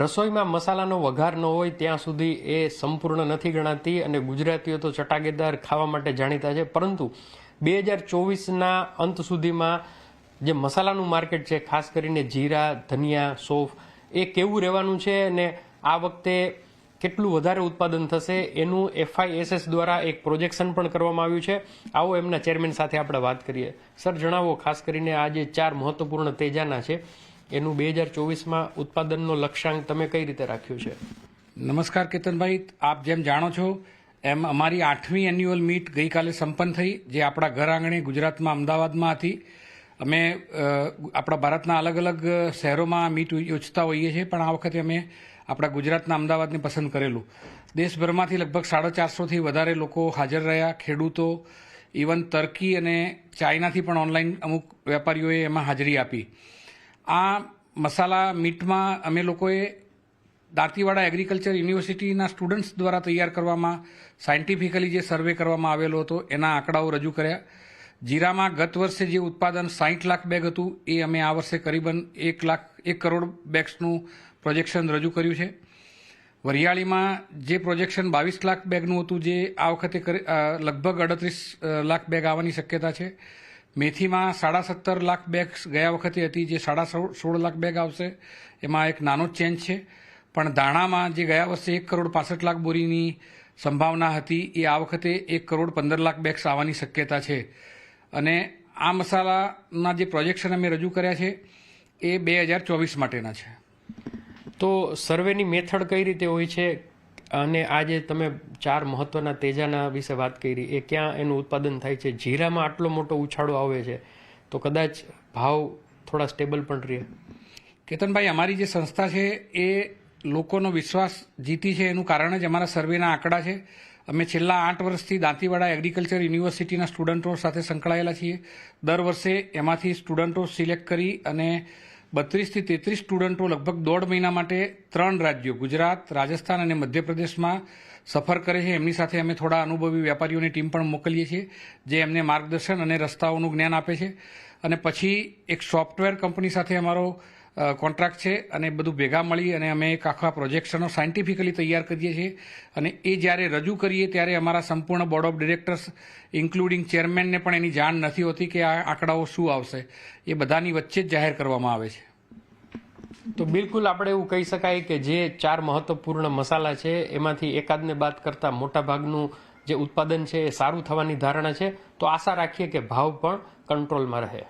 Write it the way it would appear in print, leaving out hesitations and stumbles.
રસોઈમાં મસાલાનો વઘાર ન હોય ત્યાં સુધી એ સંપૂર્ણ નથી ગણાતી અને ગુજરાતીઓ તો ચટાકેદાર ખાવા માટે જાણીતા છે, પરંતુ 2024ના અંત સુધીમાં જે મસાલાનું માર્કેટ છે, ખાસ કરીને જીરા, ધનિયા, સોફ, એ કેવું રહેવાનું છે અને આ વખતે કેટલું વધારે ઉત્પાદન થશે એનું FISS દ્વારા એક પ્રોજેક્શન પણ કરવામાં આવ્યું છે। આવો એમના ચેરમેન સાથે આપણે વાત કરીએ। સર, જણાવો, ખાસ કરીને આ જે 4 મહત્વપૂર્ણ તેજાના છે એનું 2024માં ઉત્પાદનનો લક્ષ્યાંક તમે કઈ રીતે રાખ્યું છે? નમસ્કાર કેતનભાઈ, આપ જેમ જાણો છો એમ અમારી 8મી એન્યુઅલ મીટ ગઈકાલે સંપન્ન થઈ, જે આપણા ઘર આંગણે ગુજરાતમાં અમદાવાદમાં હતી। અમે આપણા ભારતના અલગ અલગ શહેરોમાં મીટ યોજતા હોઈએ છીએ, પણ આ વખતે અમે આપણા ગુજરાતના અમદાવાદને પસંદ કરેલું। દેશભરમાંથી લગભગ 450થી વધારે લોકો હાજર રહ્યા, ખેડૂતો, ઇવન તર્કી અને ચાઇનાથી પણ ઓનલાઈન અમુક વેપારીઓએ એમાં હાજરી આપી। આ મસાલા મીટમાં અમે લોકોએ દાંતીવાડા એગ્રીકલ્ચર યુનિવર્સિટીના સ્ટુડન્ટ્સ દ્વારા તૈયાર કરવામાં સાયન્ટિફિકલી જે સર્વે કરવામાં આવેલો હતો એના આંકડાઓ રજૂ કર્યા। જીરામાં ગત વર્ષે જે ઉત્પાદન 60 લાખ બેગ હતું એ અમે આ વર્ષે કરીબન 1 કરોડ બેગ્સનું પ્રોજેક્શન રજૂ કર્યું છે। વરિયાળીમાં જે પ્રોજેક્શન 22 લાખ બેગનું હતું, જે આ વખતે લગભગ 38 લાખ બેગ આવવાની શક્યતા છે। મેથીમાં 17.5 લાખ બેગ્સ ગયા વખતે હતી, જે 16.5 લાખ બેગ આવશે, એમાં એક નાનો ચેન્જ છે। પણ ધાણામાં જે ગયા વર્ષે 1 કરોડ 65 લાખ બોરીની સંભાવના હતી, એ આ વખતે 1 કરોડ 15 લાખ બેગ્સ આવવાની શક્યતા છે। અને આ મસાલાના જે પ્રોજેક્શન અમે રજૂ કર્યા છે એ 2024 માટેના છે। તો સર્વેની મેથડ કઈ રીતે હોય છે અને આ જે તમે 4 મહત્વના તેજાના વિશે વાત કરી, એ ક્યાં એનું ઉત્પાદન થાય છે? જીરામાં આટલો મોટો ઉછાળો આવે છે તો કદાચ ભાવ થોડા સ્ટેબલ પણ રહે? કેતનભાઈ, અમારી જે સંસ્થા છે એ લોકોનો વિશ્વાસ જીતી છે એનું કારણ જ અમારા સર્વેના આંકડા છે। અમે છેલ્લા 8 વર્ષથી દાંતીવાડા એગ્રીકલ્ચર યુનિવર્સિટીના સ્ટુડન્ટો સાથે સંકળાયેલા છીએ। દર વર્ષે એમાંથી સ્ટુડન્ટો સિલેક્ટ કરી અને 32થી 33 સ્ટુડન્ટો લગભગ 1.5 મહિના માટે 3 રાજ્યો ગુજરાત, રાજસ્થાન અને મધ્યપ્રદેશમાં સફર કરે છે। એમની સાથે અમે થોડા અનુભવી વેપારીઓની ટીમ પણ મોકલીએ છીએ, જે એમને માર્ગદર્શન અને રસ્તાઓનું જ્ઞાન આપે છે। અને પછી એક સોફ્ટવેર કંપની સાથે અમારો કોન્ટ્રાક્ટ છે અને બધું ભેગા મળી અને અમે એક આખા પ્રોજેક્શનો સાયન્ટિફિકલી તૈયાર કરીએ છીએ। અને એ જ્યારે રજૂ કરીએ ત્યારે અમારા સંપૂર્ણ બોર્ડ ઓફ ડિરેક્ટર્સ ઇન્ક્લુડિંગ ચેરમેનને પણ એની જાણ નથી હોતી કે આ આંકડાઓ શું આવશે, એ બધાની વચ્ચે જ જાહેર કરવામાં આવે છે। તો બિલકુલ આપણે એવું કહી શકાય કે જે 4 મહત્વપૂર્ણ મસાલા છે એમાંથી એકાદને બાદ કરતાં મોટા ભાગનું જે ઉત્પાદન છે એ સારું થવાની ધારણા છે। તો આશા રાખીએ કે ભાવ પણ કંટ્રોલમાં રહે।